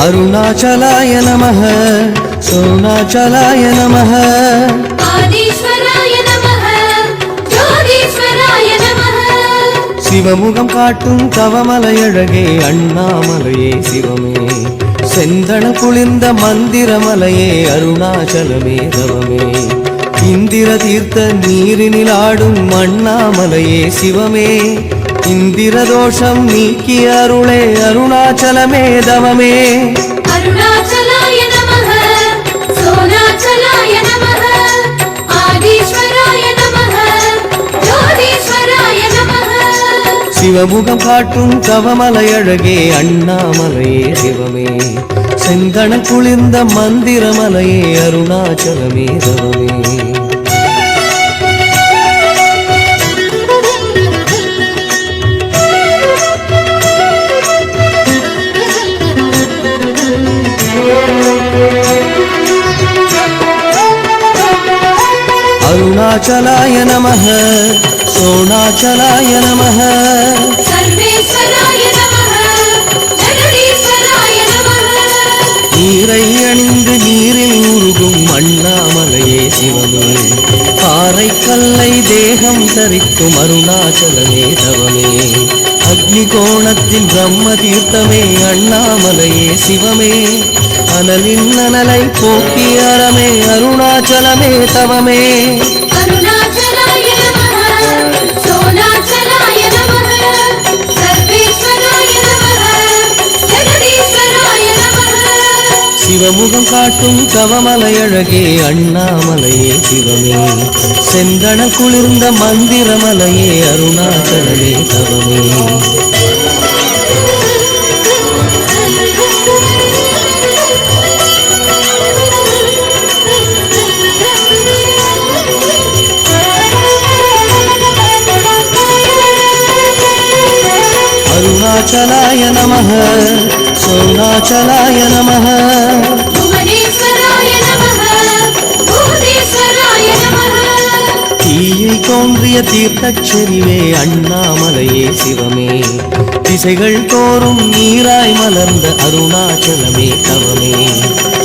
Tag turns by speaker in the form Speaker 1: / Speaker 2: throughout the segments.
Speaker 1: அருணாச்சலாய நமः சோணாச்சலாய நமः
Speaker 2: ஆதீஸ்வராய நமः ஜோதீஸ்வராய நமः
Speaker 1: சிவமுகம் காட்டும் தவமலையழகே அண்ணாமலையே சிவமே செந்தன குளிர்ந்த மந்திரமலையே அருணாச்சலமே தவமே இந்திர தீர்த்த நீரினில் ஆடும் அண்ணாமலையே சிவமே இந்திர தோஷம் நீக்கி அருளே அருணாச்சலமே தவமே
Speaker 2: அருணாச்சலாய நமः சோணாச்சலாய நமः ஆதீஸ்வராய நமः ஜோதீஸ்வராய நமः
Speaker 1: சிவமுகம் காட்டும் தவமலையழகே அண்ணாமலையே சிவமே செந்தன குளிர்ந்த மந்திரமலையே அருணாச்சலமே தவமே அருணாச்சலாய நமः சோணாச்சலாய நமः
Speaker 2: சர்வேஸ்வராய நமः ஜெகதீஸ்வராய நமः
Speaker 1: நீரை அணிந்து நீரில் உருகும் அண்ணாமலையே சிவமே பாறை கல்லை தேகம் தரிக்கும் அருணாச்சலமே தவமே அக்னி கோணத்தின் பிரம்ம தீர்த்தமே அண்ணாமலையே சிவமே அனலின் அனலை போக்கி அறமே அருணாச்சலமே தவமே
Speaker 2: அருணாச்சலாய நமः சோணாச்சலாய நமः சர்வேஸ்வராய நமः ஜெகதீஸ்வராய நமः
Speaker 1: சிவமுகம் காட்டும் தவமலையழகே அண்ணாமலையே சிவமே செந்தன குளிர்ந்த மந்திரமலையே அருணாச்சலமே தவமே அருணாச்சலாய நமः சோணாச்சலாய நமः
Speaker 2: புவனேஸ்வராய நமः பூதேஸ்வராய நமः
Speaker 1: தீயை தோன்றிய தீர்த்தச் செறிவே அண்ணாமலையே சிவமே திசைகள் தோறும் நீராய் மலர்ந்த அருணாச்சலமே தவமே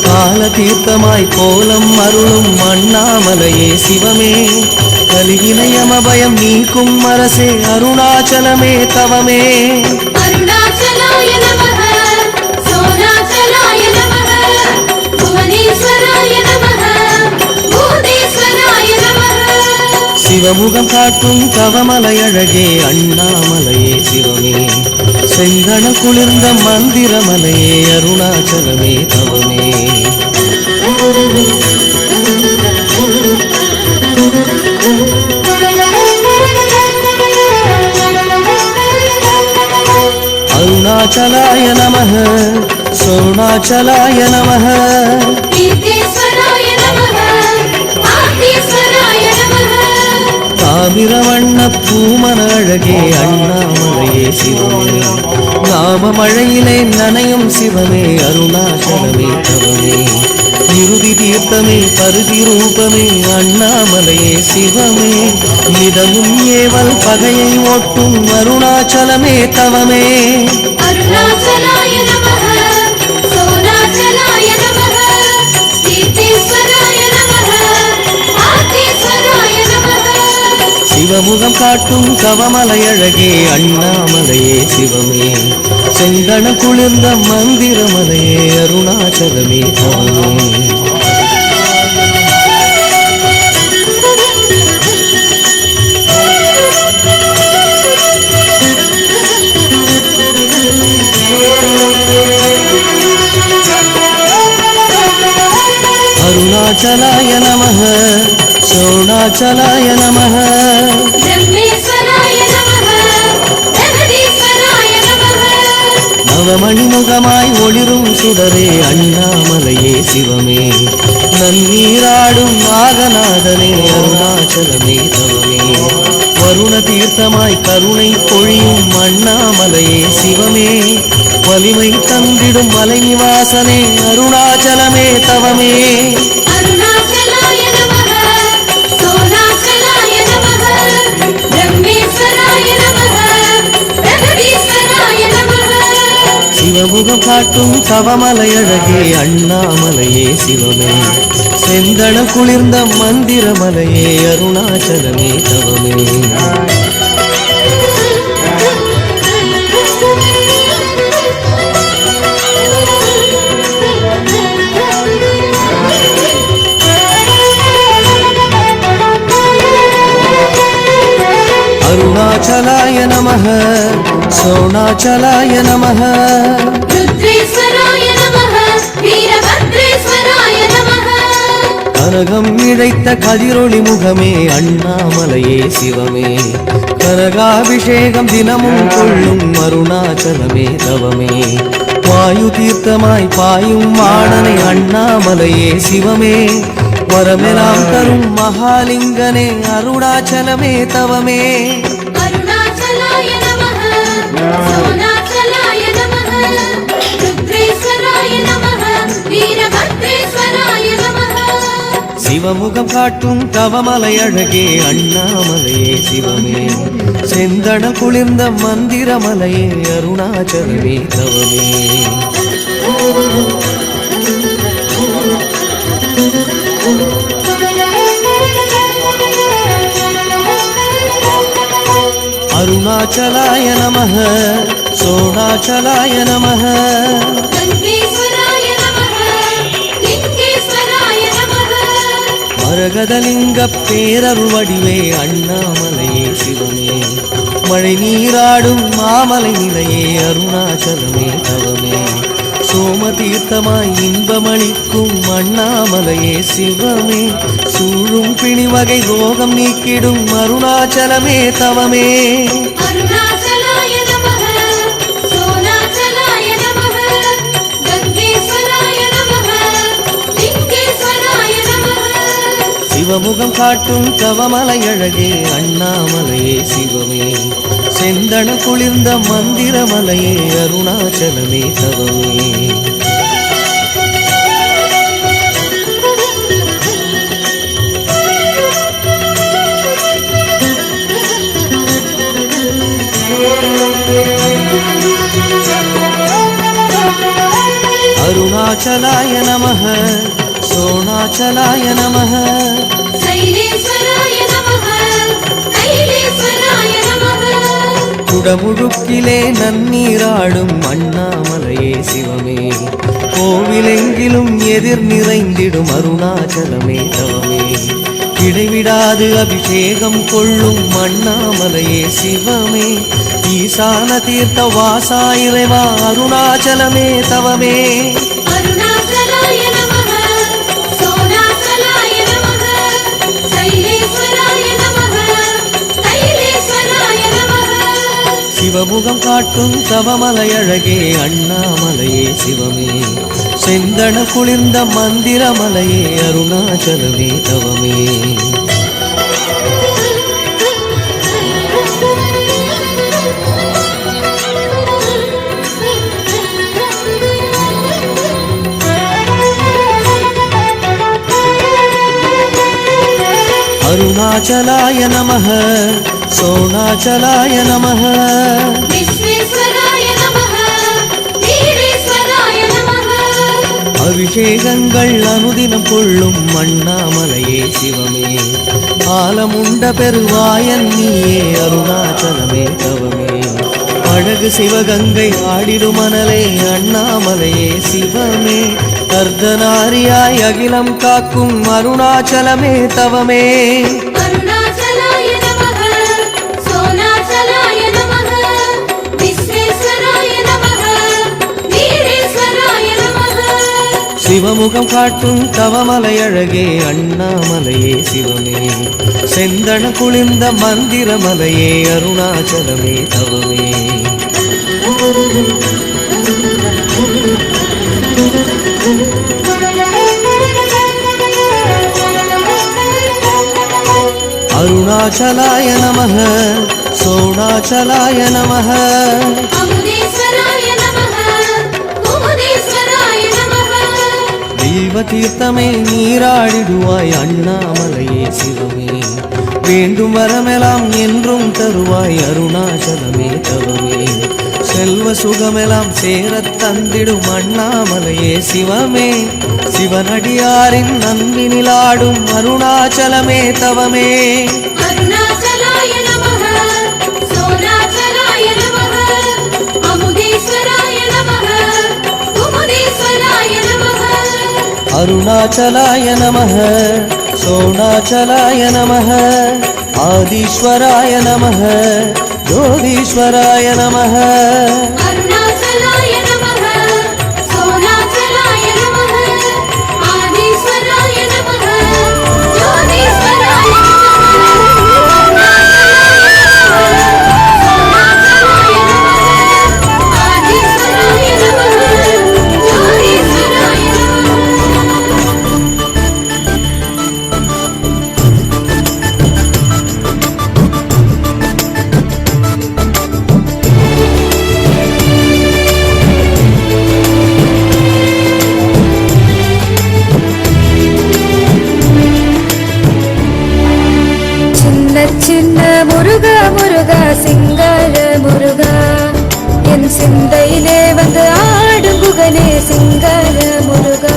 Speaker 1: கால தீர்த்தமாய் கோலம் அருளும் அண்ணாமலையே சிவமே கலிவினயமபயம் நீக்கும் அரசே அருணாச்சலமே தவமே
Speaker 2: அருணாச்சலாய நமः சோணாச்சலாய நமः புவனேஸ்வராய நமः பூதேஸ்வராய நமः
Speaker 1: சிவமுகம் காட்டும் தவமலையழகே அண்ணாமலையே சிவமே செந்தன குளிர்ந்த மந்திரமலையே அருணாச்சலமே தவமே அருணாச்சலாய நமः சோணாச்சலாய நமः
Speaker 2: தீர்த்தேஸ்வராய நமः ஆதீஸ்வராய நமः
Speaker 1: தாமிரவண்ண பூமன அழகே அண்ணாமலையே சிவமே நாம மழையிலே நனையும் சிவமே அருணாச்சலமே தவமே இறுதி தீர்த்தமே பருதி ரூபமே அண்ணாமலையே சிவமே இதமும் ஏவல் பகையை ஓட்டும் அருணாச்சலமே தவமே
Speaker 2: அருணாச்சலாய நமः சோணாச்சலாய நமः தீர்த்தேஸ்வராய நமः ஆதீஸ்வராய நமः
Speaker 1: சிவமுகம் காட்டும் தவமலையழகே அண்ணாமலையே சிவமே செந்தன குளிர்ந்த மந்திரமலையே அருணாச்சலமே தவமே அருணாச்சலாய நமः சோணாச்சலாய நமः
Speaker 2: பிரம்மேஸ்வராய நமः ஜெகதீஸ்வராய நமः
Speaker 1: நவமணிமுகமாய் ஒளிரும் சுடரே அண்ணாமலையே சிவமே நன்னீராடும் நாகநாதனே அருணாச்சலமே தவமே வருண தீர்த்தமாய் கருணை பொழியும் அண்ணாமலையே சிவமே வலிமை தந்திடும் மலை நிவாசனே அருணாச்சலமே தவமே
Speaker 2: அருணாச்சலாய நமः சோணாச்சலாய நமः பிரம்மேஸ்வராய நமः ஜெகதீஸ்வராய நமः
Speaker 1: சிவமுகம் சிவமுகம் காட்டும் தவமலையழகே அண்ணாமலையே சிவமே செந்தன குளிர்ந்த மந்திரமலையே அருணாச்சலமே தவமே அருணாச்சலாய நமः சோணாச்சலாய நமः
Speaker 2: रुद्रेश्वराय नमः वीरभद्रेश्वराय नमः
Speaker 1: கனகம் இழைத்த கதிரொளி முகமே அண்ணாமலையே சிவமே கனகாபிஷேகம் தினமும் கொள்ளும் அருணாச்சலமே தவமே வாயு தீர்த்தமாய் பாயும் மாடனை அண்ணாமலையே சிவமே வரமெல்லாம் தரும் மகாலிங்கனே அருணாச்சலமே தவமே
Speaker 2: अरुणाचलाय नमः सोनाचलाय नमः रुद्रेश्वराय नमः वीरभद्रेश्वराय नमः
Speaker 1: சிவமுகம் காட்டும் தவமலையழகே அண்ணாமலையே சிவமே செந்தன குளிர்ந்த மந்திரமலையே அருணாச்சலமே தவமே அருணாச்சலாய நமः சோணாச்சலாய நமः
Speaker 2: गङ्गेश्वराय नमः लिङ्गेश्वराय नमः
Speaker 1: மரகதலிங்க பேரருள் வடிவே அண்ணாமலையே சிவமே மழை நீராடும் மாமலை நிலையே அருணாச்சலமே தவமே சோமதீர்த்தமாய் இன்பமளிக்கும் அண்ணாமலையே சிவமே சூழும் பிணிவகை ரோகம் நீக்கிடும் அருணாச்சலமே தவமே
Speaker 2: अरुणाचलाय नमः सोनाचलाय नमः गङ्गेश्वराय नमः लिङ्गेश्वराय नमः
Speaker 1: சிவமுகம் காட்டும் தவமலையழகே அண்ணாமலையே சிவமே செந்தன குளிர்ந்த மந்திரமலையே அருணாச்சலமே தவமே அருணாச்சலாய நமः சோணாச்சலாய நமः
Speaker 2: शैलेश्वराय नमः कैलेश्वराय नमः
Speaker 1: குடமுழுக்கிலே நன்னீராடும் அண்ணாமலையே சிவமே கோவிலெங்கிலும் எதிர் நிறைந்திடும் அருணாச்சலமே தவமே இடைவிடாது அபிஷேகம் கொள்ளும் அண்ணாமலையே சிவமே ஈசான தீர்த்த வாசா இறைவா அருணாச்சலமே தவமே
Speaker 2: अरुणाचलाय नमः सोनाचलाय नमः शैलेश्वराय नमः कैलेश्वराय नमः
Speaker 1: சிவமுகம் காட்டும் தவமலையழகே அண்ணாமலையே சிவமே செந்தன குளிர்ந்த மந்திரமலையே அருணாச்சலமே தவமே அருணாச்சலாய நமः சோணாச்சலாய நமः
Speaker 2: विश्वेश्वराय नमः वीरेश्वराय नमः
Speaker 1: அபிஷேகங்கள் அனுதினம் கொள்ளும் அண்ணாமலையே சிவமே ஆலமுண்ட பெருவாயன் நீயே அருணாச்சலமே தவமே அழகு சிவகங்கை ஆடிடும் மணலே அண்ணாமலையே சிவமே அர்த்தநாரியாய் அகிலம் காக்கும் அருணாச்சலமே தவமே
Speaker 2: अरुणाचलाय नमः सोनाचलाय नमः विश्वेश्वराय नमः वीरेश्वराय नमः
Speaker 1: சிவமுகம் காட்டும் தவமலையழகே அண்ணாமலையே சிவமே செந்தன குளிர்ந்த மந்திரமலையே அருணாச்சலமே தவமே அருணாச்சலாய நமः சோணாச்சலாய நமः
Speaker 2: अमुदेश्वराय नमः कुमुदेश्वराय नमः
Speaker 1: தெய்வ தீர்த்தமே நீராடிடுவாய் அண்ணாமலையே சிவமே வேண்டும் வரமெல்லாம் என்றும் தருவாய் அருணாச்சலமே தவமே செல்வ சுகமெல்லாம் சேரத் தந்திடும் அண்ணாமலையே சிவமே, சிவனடியாரின் அன்பினிலாடும் அருணாச்சலமே தவமே.
Speaker 2: அருணாச்சலாய நமः, சோணாச்சலாய நமः, அமுதீஸ்வராய நமः, குமுதீஸ்வராய நமः.
Speaker 1: அருணாச்சலாய நமः, சோணாச்சலாய நமः, ஆதீஸ்வராய நமः, யோகீஸ்வராய நமः.
Speaker 2: அருணாச்சலாய நமः, சோணாச்சலாய நமः, ஆதீஸ்வராய நமः, யோகீஸ்வராய நமः. அருணாச்சலாய நமः, சோணாச்சலாய நமः, ஆதீஸ்வராய நமः,
Speaker 3: சின்ன முருகா முருகா சிங்கார முருகா, என் சிந்தையிலே வந்து ஆடும் குகனே சிங்கார முருகா.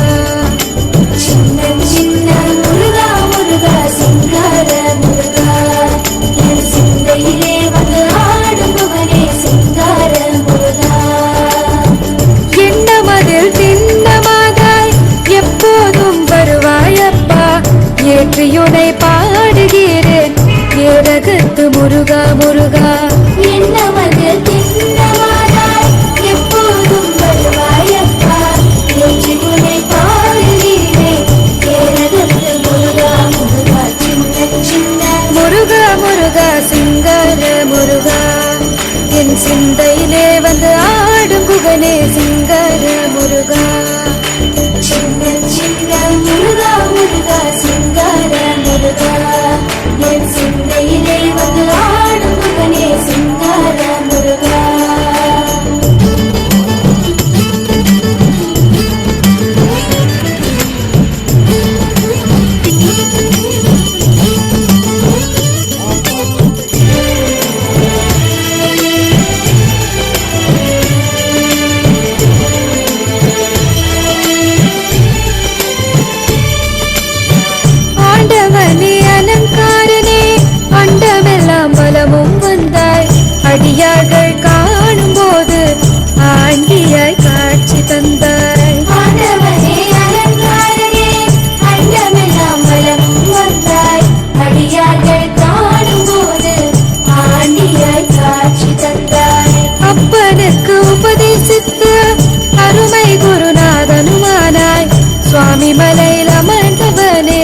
Speaker 3: சின்ன சின்ன முருகா முருகா சிங்கார முருகா, என் சிந்தையிலே வந்து ஆடும் குகனே சிங்கார முருகா. எண்ணமதில் திண்ணமாதாய் எப்போதும் வருவாயப்பா, ஏற்றியுனை பாடுகிறேன் ஏரகத்து முருகா முருகா. எண்ணமதில் திண்ணமாதாய் எப்போதும் வருவாயப்பா, ஏற்றியுனை பாடுகிறேன் ஏரகத்து முருகா முருகா. சின்ன சின்ன முருகா முருகா சிங்கார முருகா, என் சிந்தையிலே வந்து ஆடும் குகனே சிங்கார முருகா. சின்ன சின்ன முருகா முருகா சிங்கார முருகா, என் சிந்தையிலே வந்து ஆடும் குகனே சிங்கார முருகா. ஆண்டவனே அலங்காரனே அண்டமெல்லாம் பலமும் வந்தாய், அடியார்கள் காணும் போது ஆண்டியாய் காட்சி தந்தாய். ஆண்டவனே அலங்காரனே அண்டமெல்லாம் பலமும் வந்தாய், அடியார்கள் காணும் போது ஆண்டியாய் காட்சி தந்தாய். அப்பனுக்கு உபதேசித்து அருமை குருநாதனுமானாய், சுவாமி மலையில் அமர்ந்தவனே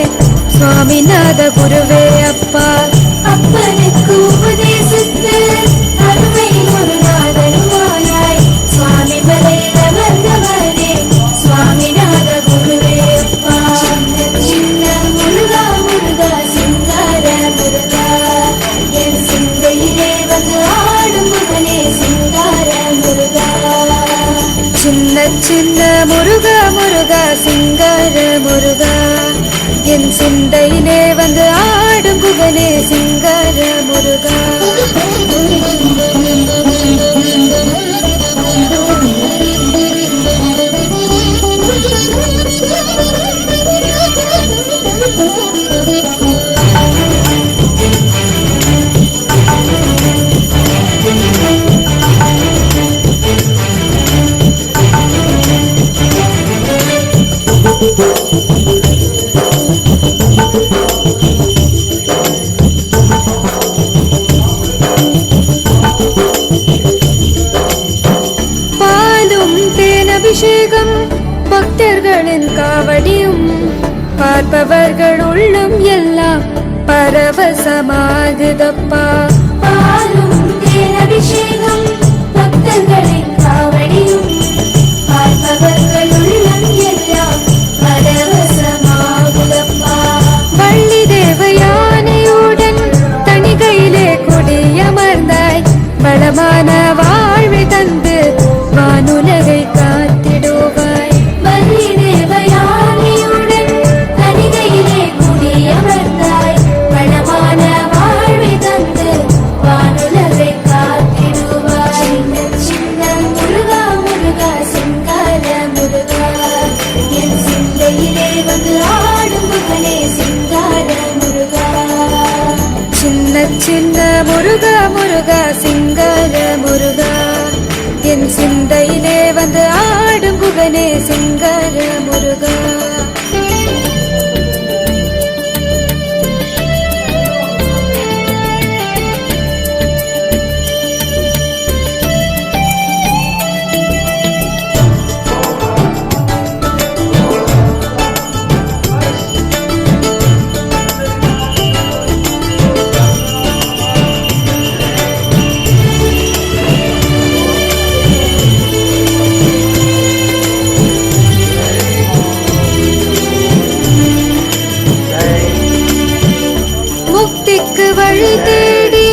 Speaker 3: சுவாமிநாத குருவே அப்பா. அப்பனுக்கு உபதேசித்து அருமை குருநாதனுமானாய், சுவாமி மலையில் அமர்ந்தவனே சுவாமிநாத குருவே அப்பா. சின்ன முருகா முருகா சிங்கார முருகா, என் சிந்தையிலே வந்து ஆடும் முகனே சிங்கார முருகா. சின்ன சின்ன முருகா முருகா சிங்கார முருகா, என் சிந்தையிலே வந்து ஆடும் குகனே சிங்கார முருகா. அபிஷேகம் பக்தர்களின் காவடியும், பார்ப்பவர்கள் உள்ளம் எல்லாம் பரவசமாகுதப்பா. பாலும் தேன் அபிஷேகம் பக்தர்களின் காவடியும், பார்ப்பவர்கள் உள்ளம் எல்லாம் பரவசமாகுதப்பா. வள்ளி தேவயானையுடன் தணிகையிலே கொடியமர்ந்தாய், வளமான வாழ்வை தந்து வானுலகை காத்திடுவாய். வள்ளி தேவயானையுடன் தணிகையிலே கொடியமர்ந்தாய், வளமான வாழ்வை தந்து வானுலகை காத்திடுவாய். சின்ன குகனே சிங்கர முருகா. முக்திக்கு வழி தேடி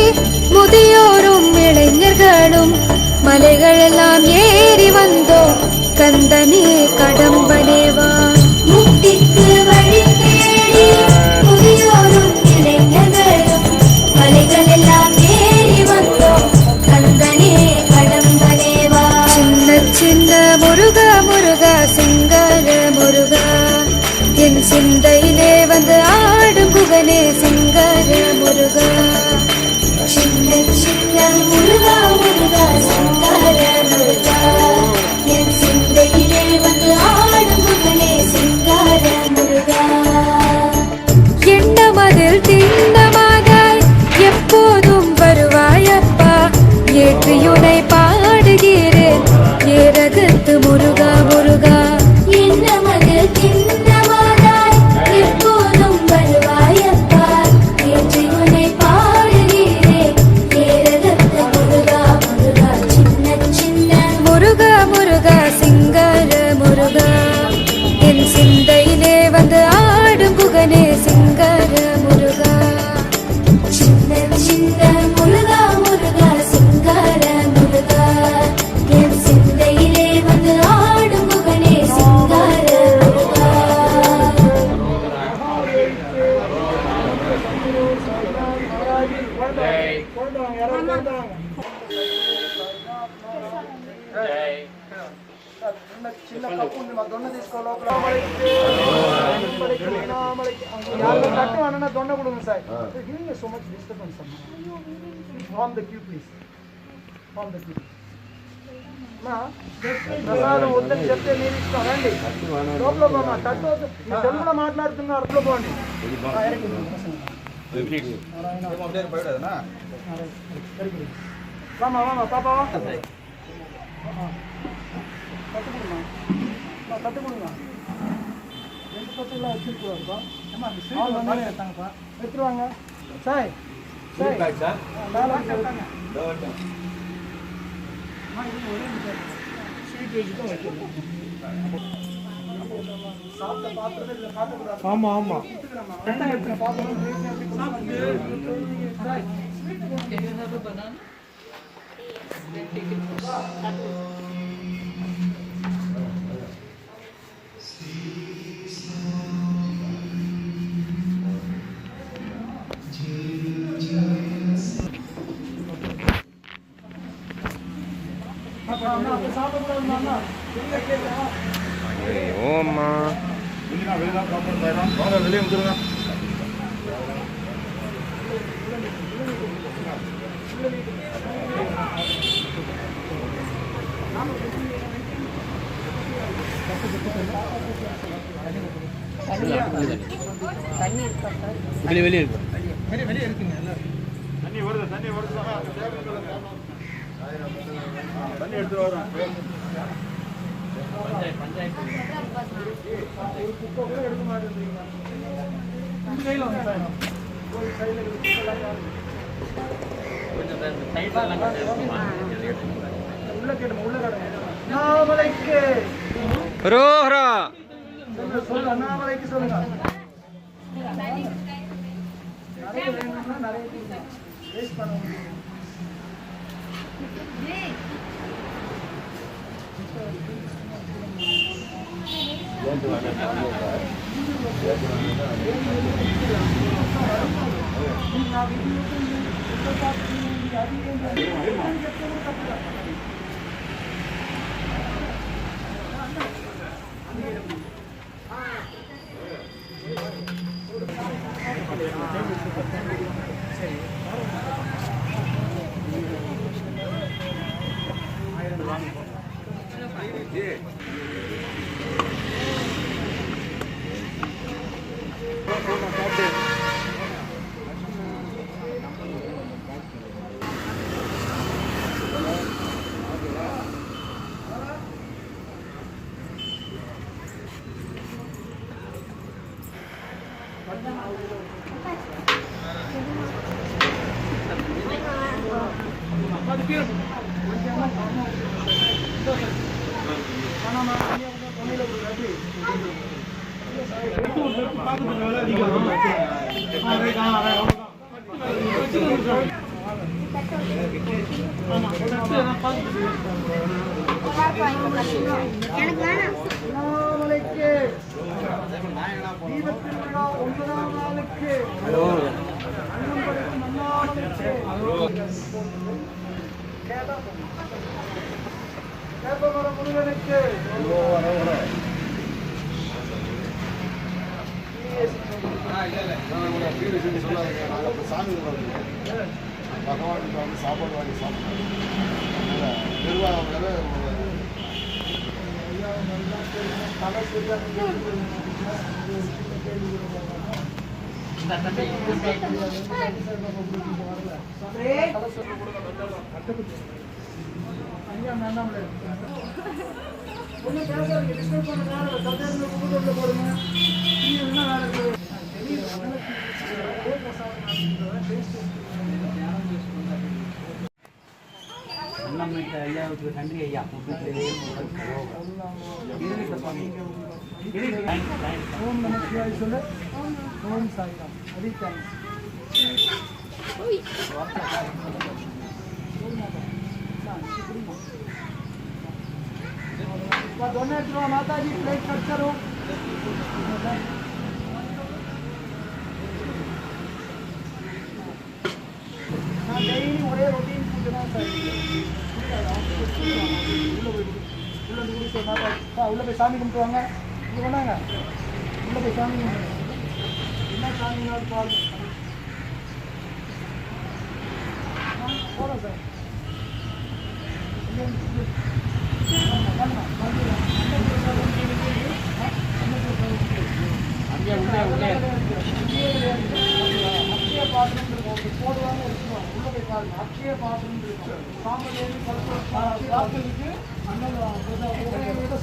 Speaker 3: முதியோரும் இளைஞர்களும் மலைகளெல்லாம் ஏறி வந்தோம் கந்தனே கடம்பனேவா.
Speaker 2: முக்திக்கு வழி தேடி முதியோரும் இளைஞர்களும் மலைகளெல்லாம் ஏறி வந்தோம் கந்தனே கடம்பனேவா.
Speaker 3: சின்ன சின்ன முருகா முருகா சிங்கர முருகா, என் சிந்தையிலே வந்து ஆடும் குகனே சிங்கர முருகா.
Speaker 2: சின்ன சின்ன முருகா முருகா சிங்கார முருகா, என் சிந்தையிலே வந்து ஆடும் முகனே சிங்கார முருகா.
Speaker 3: எண்ணமதில் திண்ணமாகாய் எப்போதும் வருவாயப்பா, ஏற்றியுனை பாடுகிறேன் ஏரகத்து முருகா முருகா.
Speaker 2: என்ன மதில் திண்ணமாதாய் எப்போதும் வருவாயப்பா, ஏற்றி உன்னை பாடுகிறேன் ஏரகத்து முருகா முருகா. சின்ன சின்ன
Speaker 3: முருகா முருகா சிங்கர முருகா, என் சிந்தையிலே வந்து ஆடும் குகனே சிங்கர முருகா.
Speaker 2: சின்ன சின்ன முருகா முருகா சிங்கார முருகா, என் சிந்தையிலே வந்து ஆடும் முகனே சிங்கார முருகா.
Speaker 4: చిన్న కప్పు ఉంది మా దొండ తీసుకో లోపల కట్టు అన్న దొండ కూడా ఉంది sir. Giving so much disturbance అన్న. Form the queue please, form the queue. మా ప్రసాదం వద్దని చెప్తే మీరు ఇష్టం రండి లోపల పోమా. కట్టు తెలుగులో మాట్లాడుతున్నారు అట్లా పోండి. வாமா வாமா பாப்பாவா கற்று கொடுமா, கற்று கொடுங்க. ரெண்டு கற்றுலாம் வச்சுருக்கோம். எடுத்தாங்கப்பா, எடுத்துருவாங்க. சாய் சாய் ஆமா ஆமா
Speaker 5: ஓம்மா வெளியே வந்துருங்க. வெளியே இருக்கு, வெளியே இருக்குங்க. தண்ணி வருது, தண்ணி வருது, தண்ணி எடுத்து வரோம். ரோஹரா
Speaker 4: சொல்லு, அண்ணாமலைக்கு சொல்லுங்க. நிறைய வேணும்னா நிறைய வேஸ்ட் பண்ண முடியும். அண்ணாமலைக்கு தீபத்தின் விழா 9ஆம் நாளுக்கு அன்னம் படைக்கும் அண்ணாமலைக்கு கேப்பமர முருகனுக்கு
Speaker 6: பகவானுக்கு வந்து சாப்பாடு வாங்கி சாப்பிடுவாங்க நிர்வாகம் வேறு
Speaker 4: ஒன்றும் பேசாதீங்க, டிஸ்டர்ப் பண்ணுங்க. சந்தேகங்களை கூப்பிட்டு போடுங்க. என்ன வேலை இருக்குது?
Speaker 7: அண்ணாமலை ஐயாவுக்கு நன்றி ஐயா.
Speaker 4: ஓம் நம சிவாய சொல்லு. ஓம் சாய்ராம். Very thanks. दोनों माता जी प्लेट कट करो. डेली ஒரே ரொட்டீன் ஃபுட் தான் சார். உள்ள போய் சாமி கும்பிட்டு வாங்க. இங்க வந்தாங்க. உள்ள போய் சாமி கும்பிட்டு. என்ன சாமியோட பாருங்க. போலாம் சார். அக்ஷய பாத்திரம் இருக்கும் போடுவாங்க வச்சுக்குவாங்க. உள்ள போய் பாருங்க. அக்ஷய பாத்திரம் இருக்கும். சாம்பல் சாப்பிட்டு அண்ணன்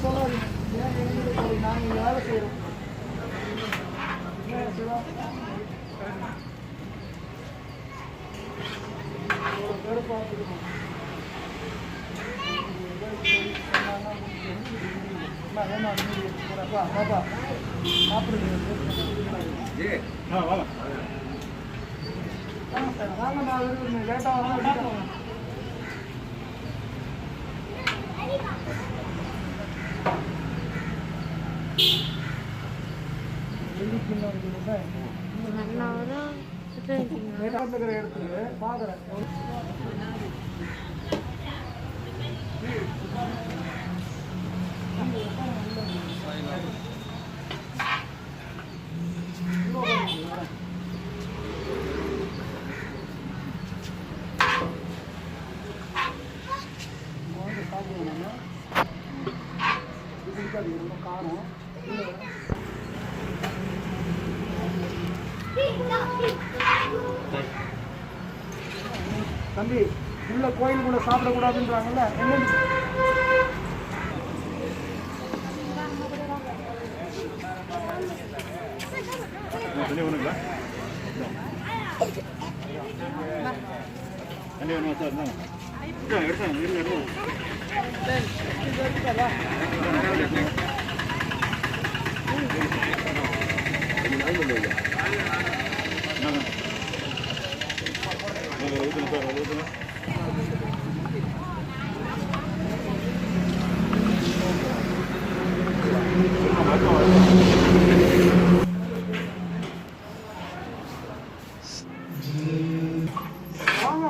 Speaker 4: சொல்லாதீங்க. ஏன் எழுதி சொல்லி நாங்கள் வேலை செய்கிறோம். பார்த்துக்கணும். இடத்துல பாக்குறேன். காரம் தம்பி உள்ள கோயிலுக்குள்ள சாப்பிடக்கூடாதுன்றாங்கல்ல. வாங்க.